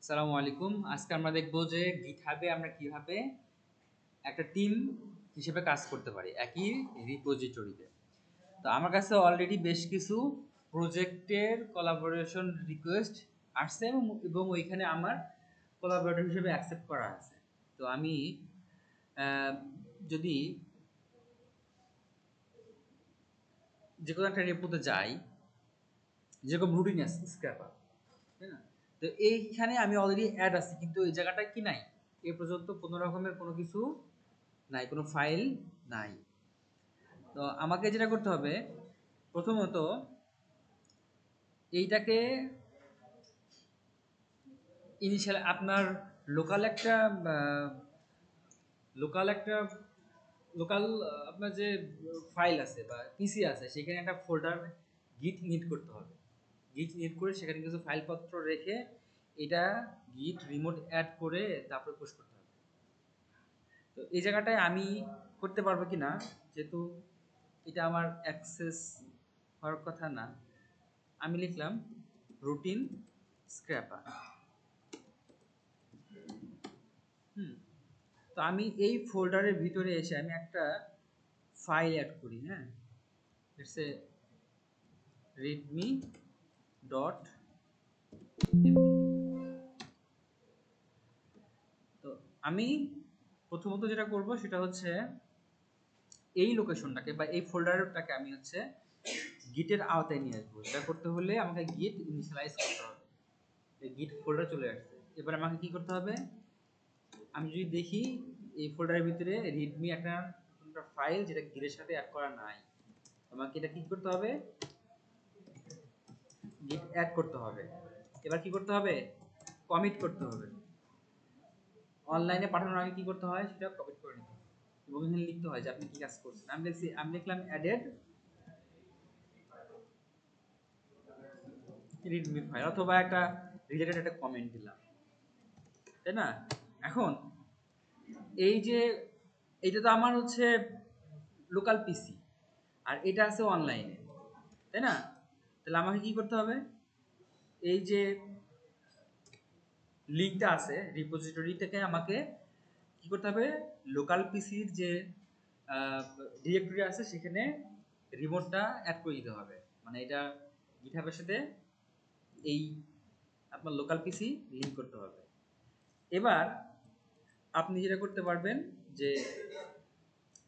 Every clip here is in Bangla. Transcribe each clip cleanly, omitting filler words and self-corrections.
আসসালামু আলাইকুম। আজকে আমরা দেখব যে গিটহাবে আমরা কিভাবে একটা টিম হিসেবে কাজ করতে পারি একই রিপোজিটরিতে। তো আমার কাছে অলরেডি বেশ কিছু প্রজেক্টের কোলাবোরেশন রিকোয়েস্ট আসছে এবং ওইখানে আমার কোলাবোরেটর হিসেবে অ্যাকসেপ্ট করা আছে। তো আমি আহ, যদি যে কোনো একটা রেপোতে যাই, যেরকম রুটিন আছে স্ক্র্যাপার, তাই না? তো এইখানে আমি অলরেডি অ্যাড আছি, কিন্তু এই জায়গাটায় কি নাই, এ পর্যন্ত কোনো রকমের কোনো কিছু নাই, কোনো ফাইল নাই। তো আমাকে যেটা করতে হবে, প্রথমত এইটাকে ইনিশিয়াল আপনার লোকাল একটা লোকাল একটা লোকাল আপনার যে ফাইল আছে বা পিসি আছে, সেখানে একটা ফোল্ডার গিট নিট করতে হবে। গিট নিট করে সেখানে কিছু ফাইলপত্র রেখে এটা গিট রিমোট অ্যাড করে তারপরে পুশ করতে হবে। তো এই জায়গাটায় আমি করতে পারবো কি না, যেহেতু এটা আমার অ্যাক্সেস হওয়ার কথা না, আমি লিখলাম রুটিন স্ক্র্যাপার। হুম, তো আমি এই ফোল্ডারের ভিতরে এসে আমি একটা ফাইল অ্যাড করি। হ্যাঁ, ইটস এ রিডমি ডট। তো আমি প্রথমত যেটা করব সেটা হচ্ছে এই লোকেশনটাকে বা এই ফোল্ডারটাকে আমি হচ্ছে গিটের আওতায় নিয়ে আসবো। এটা করতে হলে আমাকে গিট ইনিশিয়ালাইজ করতে হবে। এই গিট ফোল্ডার চলে আসছে। এবার আমাকে কি করতে হবে, আমি যদি দেখি এই ফোল্ডারের ভিতরে রিডমি একটা ফাইল যেটা গিটের সাথে অ্যাড করা নাই, আমাকে এটা কি করতে হবে, গিট অ্যাড করতে হবে। এবার কি করতে হবে, কমিট করতে হবে। অনলাইনে পাঠানোর আগে কি করতে হয় সেটা কমিট করে নিতে হবে এবং এখানে লিখতে হয় যে আপনি কি কাজ করছেন। আমি লিখলাম অ্যাডেড রিডমি ফাইল, অথবা একটা রিলেটেড একটা কমেন্ট দিলাম, তাই না? এখন এই যে এইটা তো আমার হচ্ছে লোকাল পিসি, আর এটা আছে অনলাইনে, তাই না? তাহলে আমাকে কি করতে হবে, এই যে লিঙ্কটা আছে রিপোজিটরি থেকে আমাকে কি করতে হবে, লোকাল পিসির যে ডিরেক্টরি আছে সেখানে রিমোটটা অ্যাড করে দিতে হবে। মানে এটা গিটহাবের সাথে এই আপনার লোকাল পিসি লিঙ্ক করতে হবে। এবার আপনি যেটা করতে পারবেন যে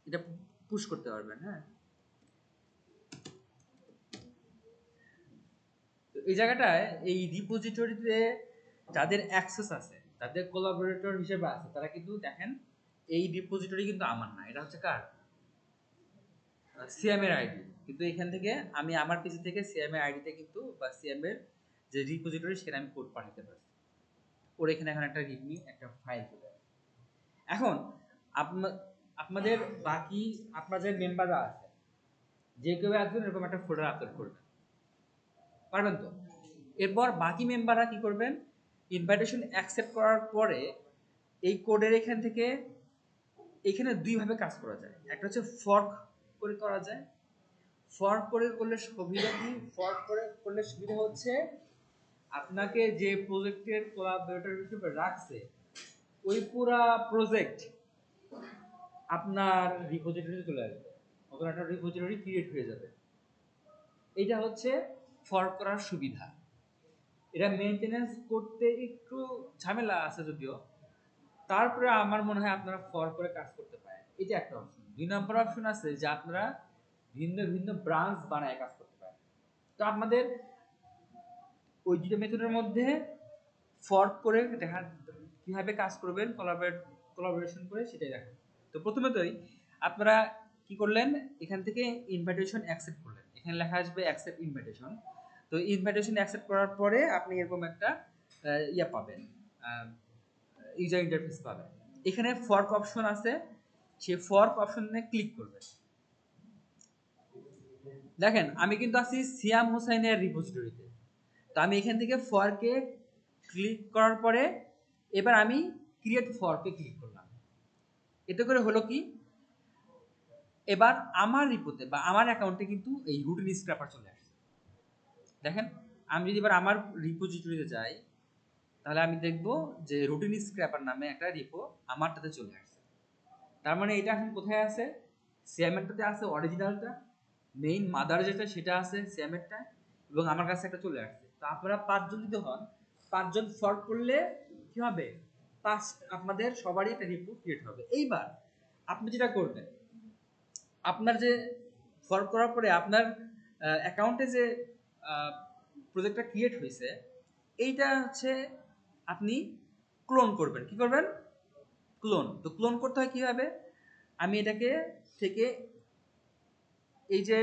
এটা পুশ করতে পারবেন। হ্যাঁ, তো এই জায়গাটায় এই রিপোজিটরিতে যাদের অ্যাক্সেস আছে, যাদের কোলাবোরেটর হিসেবে আছে, তারা কিন্তু দেখেন এই রিপোজিটরি কিন্তু আমার না, এটা হচ্ছে কার, সিএম এর আইডি। কিন্তু এখান থেকে আমি আমার পিসি থেকে সিএম এর আইডিতে কিন্তু বা সিএম এর যে রিপোজিটরি সেটা আমি কোড পাঠাতে পারছি। ওর এখানে এখন একটা রিডমি একটা ফাইল চলে আসে। এখন আপনাদের বাকি আপনার যে মেম্বাররা আছে, যে কেউ একজন এরকম একটা ফোল্ডার আপলোড করবেন, পারবেন তো? এরপর বাকি মেম্বাররা কি করবেন, ইনভাইটেশন অ্যাকসেপ্ট করার পরে এই কোডের এখান থেকে এখানে দুই ভাবে কাজ করা যায়। একটা হচ্ছে ফর্ক করে করা যায়। ফর্ক করে করলে সুবিধা কি, ফর্ক করে করলে সুবিধা হচ্ছে আপনাকে যে প্রজেক্টের কোলাবরেটর হিসেবে রাখছে ওই পুরা প্রজেক্ট আপনার রিপোজিটরিতে চলে আসবে, ওখানে একটা রিপোজিটরি ক্রিয়েট হয়ে যাবে। এটা হচ্ছে ফর্ক করার সুবিধা। এটা মেনটেনেন্স করতে একটু ঝামেলা আছে যদিও, তারপরে আমার মনে হয় আপনারা ফর করে কাজ করতে পারেন। এটা একটা অপশন। দুই নম্বর অপশন আছে যে আপনারা ভিন্ন ভিন্ন ব্রাঞ্চ বানায় কাজ করতে পারেন। তো আপনাদের ওই দুটো মেথডের মধ্যে ফর্ক করে দেখা কিভাবে কাজ করবেন, কোলাবোরেশন করে সেটাই দেখেন। তো প্রথমেতই আপনারা কি করলেন, এখান থেকে ইনভাইটেশন অ্যাকসেপ্ট করলেন, এখানে লেখা আসবে অ্যাকসেপ্ট ইনভাইটেশন। তো ইনভাইটেশন অ্যাকসেপ্ট করার পরে আপনি এরকম একটা ইয়া পাবেন, ইউজার ইন্টারফেস পাবেন। এখানে ফর্ক অপশন আছে, সেই ফর্ক অপশনে ক্লিক করবেন। দেখেন আমি কিন্তু আছি সিয়াম হোসাইনের রিপোজিটরিতে। তো আমি এখান থেকে ফর্কে ক্লিক করার পরে এবার আমি ক্রিয়েট ফর্কে ক্লিক করলাম। এতে করে হলো কি, এবার আমার রিপোতে বা আমার অ্যাকাউন্টে কিন্তু এই রুটিন স্ক্র্যাপার চলে আসছে। দেখেন আমি যদি এবার আমার রিপোজিটরিতে যাই, তাহলে আমি দেখব যে রুটিন স্ক্র্যাপার নামে একটা রিপো আমারটাতে চলে আসছে। তার মানে এটা এখন কোথায় আছে? সিএমএরটাতে আছে অরিজিনালটা, মেইন মাদার যেটা সেটা আছে সিএমএরটা, এবং আমার কাছে একটা চলে আসছে। তো আপনারা 5 জন যদি হন, 5 জন ফর্ক করলে কি হবে? 5 আপনাদের সবারই একটা রিপো ক্রিয়েট হবে। এইবার আপনি যেটা করবেন, আপনার যে ফর্ক করার পরে আপনার অ্যাকাউন্টে যে প্রজেক্টটা ক্রিয়েট হয়েছে, এইটা হচ্ছে আপনি ক্লোন করবেন। কি করবেন? ক্লোন। তো ক্লোন করতে হয় কিভাবে? আমি এটাকে থেকে এই যে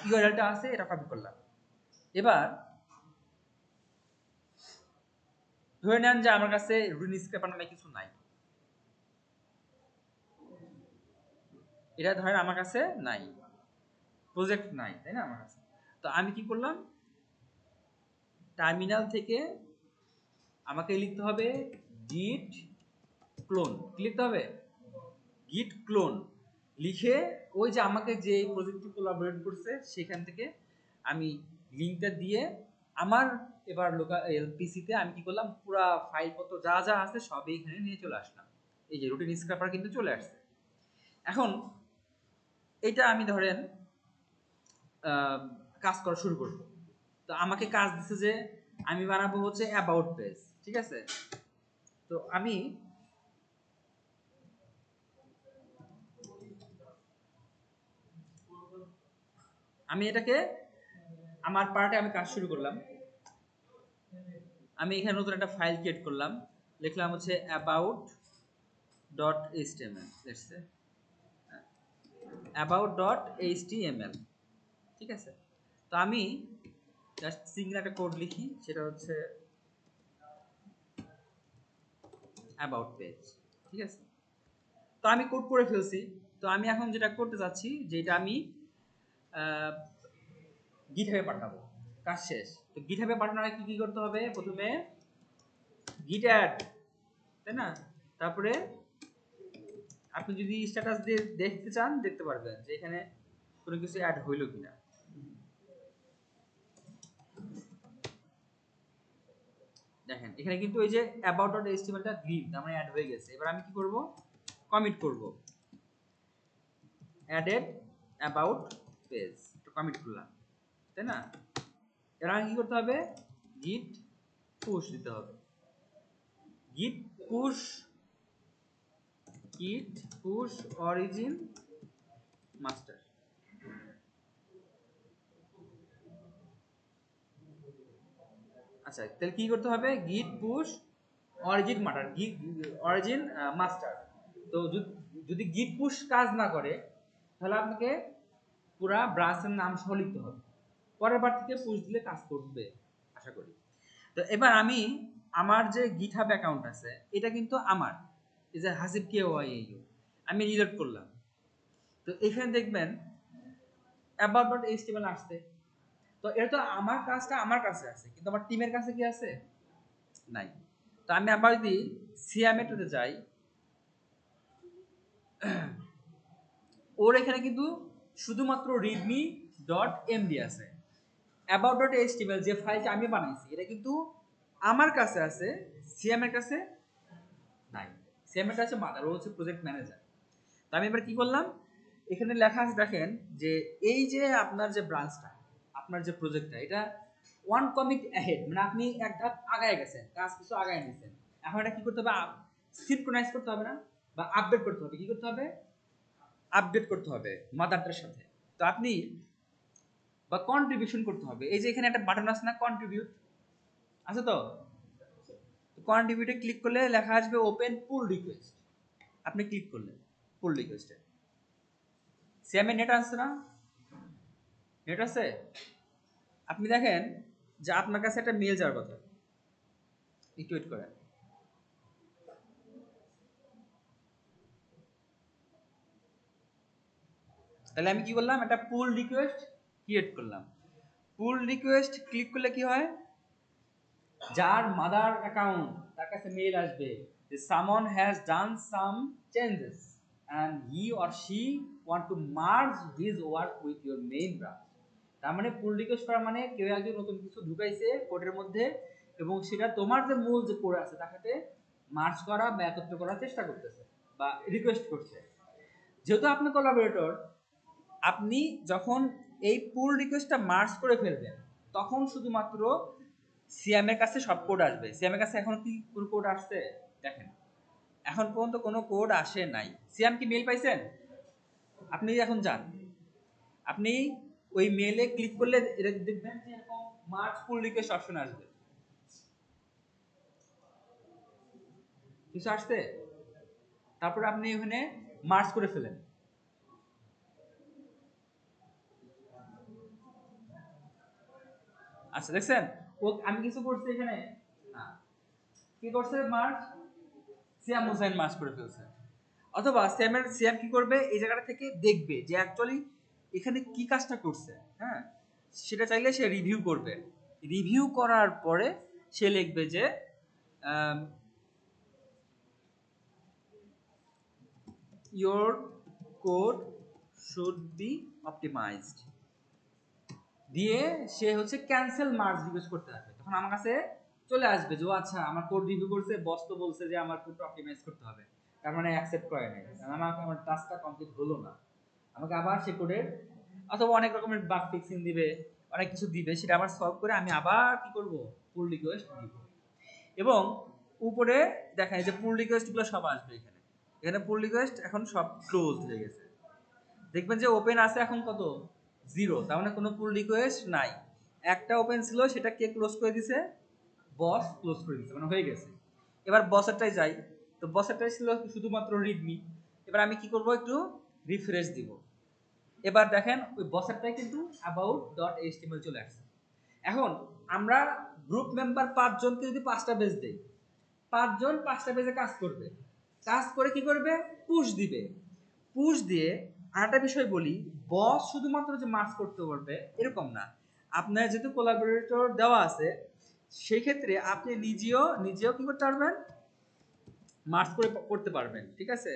ইউআরএলটা আছে এটা কপি করলাম। এবার ধরে নেন যে আমার কাছে রুটিন স্ক্র্যাপার নামে কিছু নাই, এটা ধরেন আমার কাছে নাই, প্রজেক্ট নাই, তাই না আমার কাছে। তো আমি কি করলাম, টার্মিনাল থেকে আমাকে লিখতে হবে git ক্লোন। কি লিখতে হবে? git ক্লোন লিখে ওই যে আমাকে যে প্রজেক্টটি কোলাবোরেট করছে সেখান থেকে আমি লিঙ্কটা দিয়ে আমার এবার লোকাল পিসিতে আমি কি করলাম, পুরো ফাইলপত্র যা যা আছে সবই এখানে নিয়ে চলে আসলাম। এই যে রুটিন স্ক্র্যাপার কিন্তু চলে আসছে। এখন এটা আমি ধরেন কাজ করা শুরু করব। তো আমাকে কাজ দিচ্ছে যে আমি বানাবো হচ্ছে অ্যাবাউট পেজ, ঠিক আছে। তো আমি এটাকে আমার পার্টে আমি কাজ শুরু করলাম। আমি এখানে নতুন একটা ফাইল ক্রিয়েট করলাম, লিখলাম হচ্ছে about.html, লেটস সে about.html, ঠিক আছে। তো আমি জাস্ট সিঙ্গেল একটা কোড লিখি, সেটা হচ্ছে about page, ঠিক আছে। তো আমি কোড করে ফেলছি। তো আমি এখন যেটা করতে যাচ্ছি, যেটা আমি গিটহাবে পাঠাবো, কাজ শেষ। তো গিটহাবে পাঠানোর আগে কি কি করতে হবে? প্রথমে git add, তাই না? তারপরে আপনি যদি স্ট্যাটাস দিয়ে দেখতে চান দেখতে পারবেন যে এখানে কোনো কিছু অ্যাড হইলো কিনা। দেখেন এখানে কিন্তু ওই যে about.html টা গ্রিন, তার মানে অ্যাড হয়ে গেছে। এবার আমি কি করব? কমিট করব, added about page, তো কমিট করলাম, তাই না? এবার কি করতে হবে? git push দিতে হবে, git push origin master। আচ্ছা, তাহলে কি করতে হবে? git push origin master, origin master। তো যদি git push কাজ না করে তাহলে আপনাকে পুরা ব্রাঞ্চের নাম সহ লিখতে হবে। পরের বার থেকে পুশ দিলে কাজ করবে আশা করি। তো এবার আমি আমার যে গিটহাব অ্যাকাউন্ট আছে এটা কিন্তু আমার, এই যে হাসিব KYAU, আমি রিলোড করলাম। তো এখানে দেখবেন about.html আসছে। তো এটা তো আমার কাজটা আমার কাছে আছে, কিন্তু আমার টিমের কাছে কি আছে? নাই। তো আমি আবার যদি সিএমএটাতে যাই, ওর এখানে কিন্তু শুধুমাত্র readme.md আছে। about.html যে ফাইলটা আমি বানাইছি এটা কিন্তু আমার কাছে আছে, সিএম এর কাছে নাই। সিএম এর কাছে মাদার, ও হচ্ছে প্রজেক্ট ম্যানেজার। তো আমি এবার কি করলাম, এখানে লেখা আছে দেখেন যে এই যে আপনার যে ব্রাঞ্চটা, আপনার যে প্রজেক্টটা, এটা ওয়ান কমিট অ্যাহেড, মানে আপনি এক ধাপ আগায় গেছেন, কাজ কিছু আগায় নিয়েছেন। এখন এটা কি করতে হবে? সিনক্রোনাইজ করতে হবে না, বা আপডেট করতে হবে। কি করতে হবে? আপডেট করতে হবে মাদারটার সাথে। তো আপনি বা কন্ট্রিবিউশন করতে হবে। এই যে এখানে একটা বাটন আছে না, কন্ট্রিবিউট আছে, তো কন্ট্রিবিউটে ক্লিক করলে লেখা আসবে ওপেন পুল রিকোয়েস্ট। আপনি ক্লিক করলেন পুল রিকোয়েস্টে, সিএমএ নেট আছে না? নেট আছে? আপনি দেখেন যে আপনার কাছে একটা মেল যাওয়ার কথা, একটু ওয়েট করেন। তাহলে আমি কি করলাম, একটা পুল রিকোয়েস্ট ক্রিয়েট করলাম। পুল রিকোয়েস্ট ক্লিক করলে কি হয়, যার মাদার অ্যাকাউন্ট তার কাছে মেল আসবে যে someone has done some changes and he or she want to merge his work with your main branch। তার মানে পুল রিকোয়েস্ট করা মানে কেউ একজন নতুন কিছু ঢুকাইছে কোডের মধ্যে, এবং সেটা তোমার যে মূল যে কোড আছে তাকে মার্জ করা বা একত্র করার চেষ্টা করতেছে বা রিকোয়েস্ট করছে। যেহেতু আপনি কোলাবোরেটর, আপনি যখন এই পুল রিকোয়েস্টটা মার্জ করে ফেলবেন তখন শুধুমাত্র সিএম এর কাছে সব কোড আসবে। সিএম এর কাছে এখন কি কোনো কোড আসছে? দেখেন, এখন পর্যন্ত কোনো কোড আসে নাই। সিএম কি মেল পাইছেন? আপনি এখন যান, আপনি ওই মেলে ক্লিক করলে দেখবেন যে এরকম মার্জ পুল রিকোয়েস্ট অপশন আসবে। কিছু আসছে? তারপরে আপনি ওখানে মার্জ করে ফেলেন। আচ্ছা দেখছেন, ও আমি কিছু করছি এখানে না, কি করছে মার্জ, সিয়াম হোসেন মার্জ করে ফেলছে। অথবা সিয়াম কি করবে, এই জায়গাটা থেকে দেখবে যে অ্যাকচুয়ালি এখানে কি কাজটা করছে, হ্যাঁ, সেটা চাইলে সে রিভিউ করবে। রিভিউ করার পরে সে লিখবে যে your code should be optimized দিয়ে সে হচ্ছে ক্যান্সেল মার্জ রিকোয়েস্ট করতে আসবে। তখন আমার কাছে চলে আসবে যে ও আচ্ছা আমার কোড রিভিউ করছে, বস তো বলছে যে আমার কোডটা অপটিমাইজ করতে হবে, তার মানে অ্যাকসেপ্ট করে নাই, আমাকে আমার টাস্কটা কমপ্লিট হলো না, আমাকে আবার সে কোডের অথবা অনেক রকমের বাগ ফিক্সিং দিবে, অনেক কিছু দিবে, সেটা আবার সলভ করে আমি আবার কি করব, পুল রিকোয়েস্ট দিব। এবং উপরে দেখা যায় যে পুল রিকোয়েস্টগুলো সব আসবে এখানে। এখানে পুল রিকোয়েস্ট এখন সব ক্লোজ হয়ে গেছে। দেখবেন যে ওপেন আছে এখন কত, 0, তার মানে কোনো পুল রিকোয়েস্ট নাই। একটা ওপেন ছিল, সেটা কে ক্লোজ করে দিছে, বস ক্লোজ করে দিছে, মানে হয়ে গেছে। এবার বসেরটাই যাই, তো বসেরটাই ছিল শুধুমাত্র রিডমি। এবার আমি কি করব, একটু রিফ্রেশ দিব। এবার দেখেন ওই বসেরটাই কিন্তু অ্যাবাউট ডট এইচটিএমএল চলে আসছে। এখন আমরা গ্রুপ মেম্বার 5 জনকে যদি 5টা পেজ দেই, 5 জন 5টা পেজে কাজ করবে, কাজ করে কি করবে, পুশ দিবে। পুশ দিয়ে আরেকটা বিষয় বলি, বস শুধুমাত্র যে মার্চ করতে পারবে এরকম না, আপনার যেহেতু কোলাবোরেটর দেওয়া আছে সেই ক্ষেত্রে আপনি নিজেও কি করতে পারবেন, মার্চ করে করতে পারবেন। ঠিক আছে,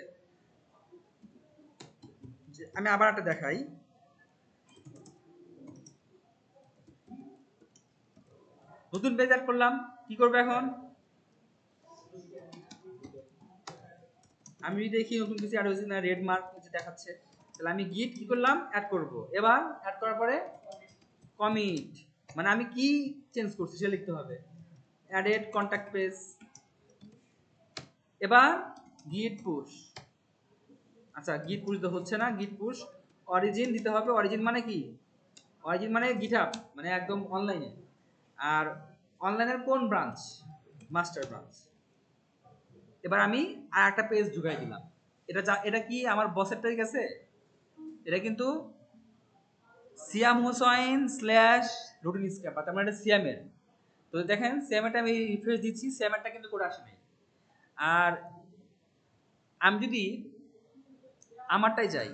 আমি আবার একটা দেখাই। নতুন পেজ অ্যাড করলাম, কি করবে এখন, আমি দেখি নতুন কিছু অ্যাড হয়েছে না, রেড মার্ক দেখাচ্ছে, তাহলে আমি গিট কি করলাম, অ্যাড করব। এবার অ্যাড করার পরে কমিট, মানে আমি কি চেঞ্জ করছি সেটা লিখতে হবে, অ্যাডেড কন্টাক্ট পেজ। এবার গিট পুশ, আচ্ছা গিট পুশ তো হচ্ছে না, গিট পুশ অরিজিন দিতে হবে। অরিজিন মানে কি, অরিজিন মানে গিটহাব, মানে একদম অনলাইনে। আর অনলাইনের কোন ব্রাঞ্চ, মাস্টার ব্রাঞ্চ। এবার আমি আর একটা পেজ ঢুকাই দিলাম। এটা কি আমার বসেরটাই গেছে, এটা কিন্তু সিয়াম হোসাইন স্ল্যাশ রুটিন স্ক্যাপার, তার মানে এটা সিয়ামের। তো দেখেন সিয়ামেরটা আমি রিফ্রেশ দিচ্ছি, সিয়ামেরটা কিন্তু করে আসে নাই। আর আমি যদি আমারটাই যাই,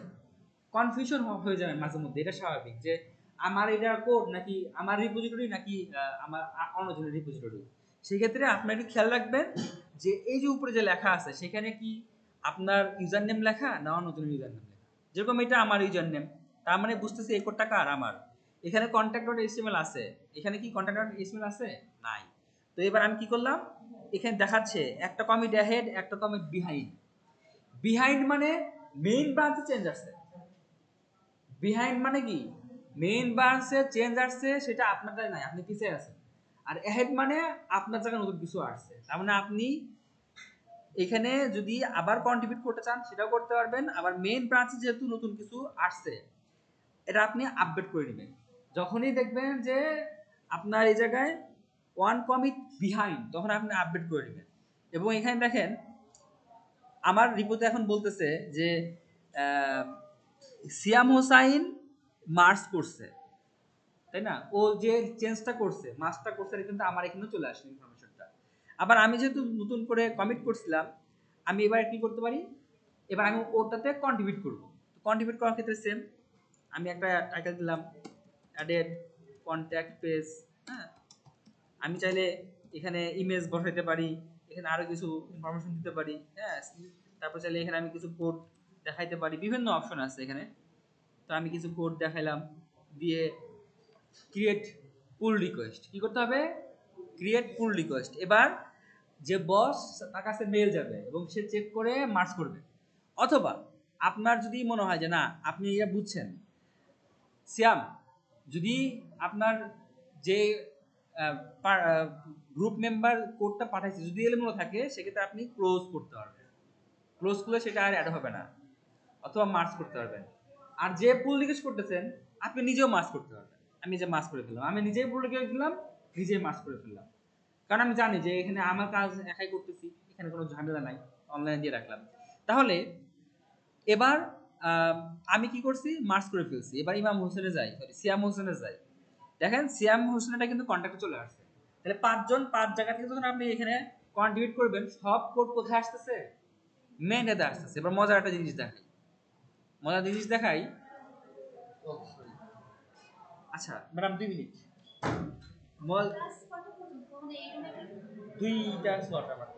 কনফিউশন হয়ে যাবে মাঝে মধ্যে, এটা স্বাভাবিক যে আমার এটা কোড নাকি আমার রিপোজিটরি নাকি আমার অন্যজনের রিপোজিটরি। সেক্ষেত্রে আপনার একটু খেয়াল রাখবেন যে এই যে উপরে যে লেখা আছে সেখানে কি আপনার ইউজার নেম লেখা না অন্যজনের ইউজার নেম লেখা। যেরকম এটা আমার ইউজার নেম, তার মানে বুঝতেছি এই কোডটা কার, আমার। এখানে কন্ট্যাক্ট ডট এইচটিএমএল আছে, এখানে কি কন্ট্যাক্ট ডট এইচটিএমএল আছে, নাই। তো এবার আমি কি করলাম, এখানে দেখাচ্ছে একটা কমিট অ্যাহেড, একটা কমিট বিহাইন্ড। বিহাইন্ড মানে মেইন ব্রাঞ্চে চেঞ্জ আসছে। বিহাইন্ড মানে কি, মেইন ব্রাঞ্চে চেঞ্জ আসছে, সেটা আপনারটাই নাই, আপনি পিছিয়ে আছেন। আর অ্যাহেড মানে আপনার জায়গায় নতুন কিছু আসছে, তার মানে আপনি এখানে যদি আবার কন্ট্রিবিউট করতে চান সেটাও করতে পারবেন। আবার মেইন ব্রাঞ্চে যেহেতু নতুন কিছু আসছে, এটা আপনি আপডেট করে নেবেন। যখনই দেখবেন যে আপনার এই জায়গায় ওয়ান কমিট বিহাইন্ড, তখন আপনি আপডেট করে নেবেন। এবং এখানে দেখেন আমার রিপোর্টে এখন বলতেছে যে সিয়াম হোসাইন মার্চ করছে, তাই না, ও যে চেঞ্জটা করছে, মার্চটা করছে, এটা কিন্তু আমার এখানে চলে আসে ইনফরমেশনটা। আবার আমি যেহেতু নতুন করে কমিট করছিলাম, আমি এবার কি করতে পারি, এবার আমি ওটাতে কন্ট্রিবিউট করব। কন্ট্রিবিউট করার ক্ষেত্রে সেম, আমি একটা টাইটেল দিলাম অ্যাডেড কন্ট্যাক্ট পেজ। হ্যাঁ, আমি চাইলে এখানে ইমেজ বসাইতে পারি, এখানে আরো কিছু ইনফরমেশন দিতে পারি। হ্যাঁ, তারপর চাইলে এখানে আমি কিছু কোড দেখাইতে পারি, বিভিন্ন অপশন আছে এখানে। তো আমি কিছু কোড দেখাইলাম, দিয়ে ক্রিয়েট পুল রিকোয়েস্ট, কি করতে হবে, ক্রিয়েট পুল রিকোয়েস্ট। এবার যে বস তার কাছে মেল যাবে এবং সে চেক করে মার্চ করবে। অথবা আপনার যদি মনে হয় যে না আপনি এটা বুঝছেন, সিয়াম যদি আপনার যে গ্রুপ মেম্বার কোডটা পাঠাইছে যদি এলোমেলো থাকে সেক্ষেত্রে আপনি ক্লোজ করতে পারবেন, ক্লোজ করলে সেটা আর অ্যাড হবে না, অথবা মার্চ করতে পারবেন। আর যে পুল রিকোয়েস্ট করতেছেন আপনি নিজেও মার্চ করতে পারবেন। আমি যে মার্চ করে ফেললাম, আমি নিজেই পুল রিকোয়েস্ট দিলাম, নিজেই মার্চ করে ফেললাম, কারণ আমি জানি যে এখানে আমার কাজ একাই করতেছি, এখানে কোনো ঝামেলা নাই, অনলাইনে দিয়ে রাখলাম। তাহলে এবার আমি কি করছি, মার্চ করে ফেলছি। এবার ইমাম হোসেনে যাই, সরি সিয়াম হোসেনে যাই। দেখেন সিয়াম হোসেনটা কিন্তু কন্ট্যাক্টে চলে আসছে। তাহলে 5 জন 5 জায়গা থেকে যখন আপনি এখানে কন্ট্রিবিউট করবেন, সব কোড কোথায় আসতেছে, মেন এতে আসতেছে। এবার মজার একটা জিনিস দেখাই, মজার জিনিস দেখাই। আচ্ছা ম্যাডাম 2 মিনিট, দুইটা স্লট আমার।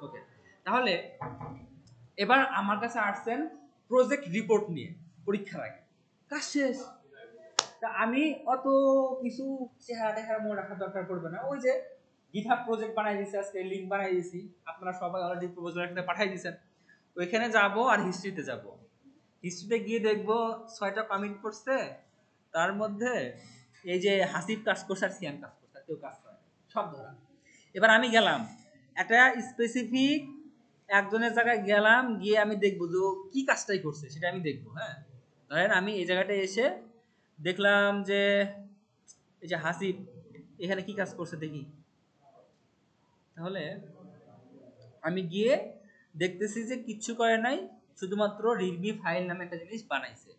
ওকে, তাহলে এবার আমার কাছে আসছেন প্রজেক্ট রিপোর্ট নিয়ে পরীক্ষার আগে, কাজ শেষ। তা আমি অত কিছু চেহারা টেহারা মনে রাখার দরকার পড়বে না। ওই যে গিটহাব প্রজেক্ট বানাই দিয়েছি, আজকে লিংক বানাই দিয়েছি, আপনারা সবাই অলরেডি প্রপোজাল একটা পাঠাই দিয়েছেন। ওইখানে যাব আর হিস্ট্রিতে যাব। হিস্ট্রিতে গিয়ে দেখব 6টা কমিট করছে, তার মধ্যে এই যে হাসিব কাজ করছে আর সিয়াম কাজ করছে, কেউ কাজ করে সব ধরা। এবার আমি গেলাম একটা স্পেসিফিক একজনের জায়গায় গেলাম, গিয়ে আমি দেখবো যে কি কাজটাই করছে সেটা আমি দেখবো। হ্যাঁ, ধরেন আমি এই জায়গাটায় এসে দেখলাম যে এই যে হাসিব এখানে কি কাজ করছে দেখি। তাহলে আমি গিয়ে দেখতেছি যে কিচ্ছু করে নাই, শুধুমাত্র রিডমি ফাইল নামে একটা জিনিস বানাইছে।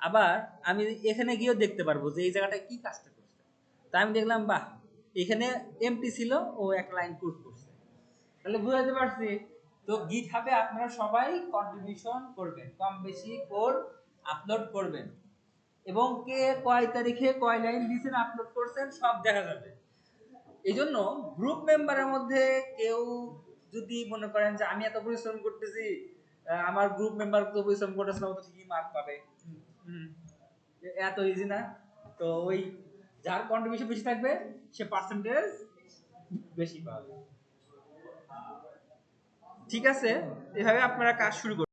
আবার আমি এখানে গিয়েও দেখতে পারবো যে এই জায়গাটায় কি কাজটা করছে। তাই আমি দেখলাম বাহ, এখানে এমটি ছিল, ও একটা লাইন কোড করছে। তাহলে বুঝাতে পারছি। তো গিটহাবে আপনারা সবাই কন্ট্রিবিউশন করবেন, কম বেশি কোড আপলোড করবেন, এবং কে কয় তারিখে কয় লাইন দিয়েছেন আপলোড করছেন সব দেখা যাবে। এই জন্য গ্রুপ মেম্বারের মধ্যে কেউ যদি মনে করেন যে আমি এত পরিশ্রম করতেছি, আমার গ্রুপ মেম্বার তো পরিশ্রম করতেছে না, ও তো ঠিকই মার্ক পাবে, এত ইজি না। তো ওই যার কন্ট্রিবিউশন বেশি থাকবে সে পার্সেন্টেজ বেশি পাবে। ঠিক আছে, এভাবে আপনারা কাজ শুরু করুন।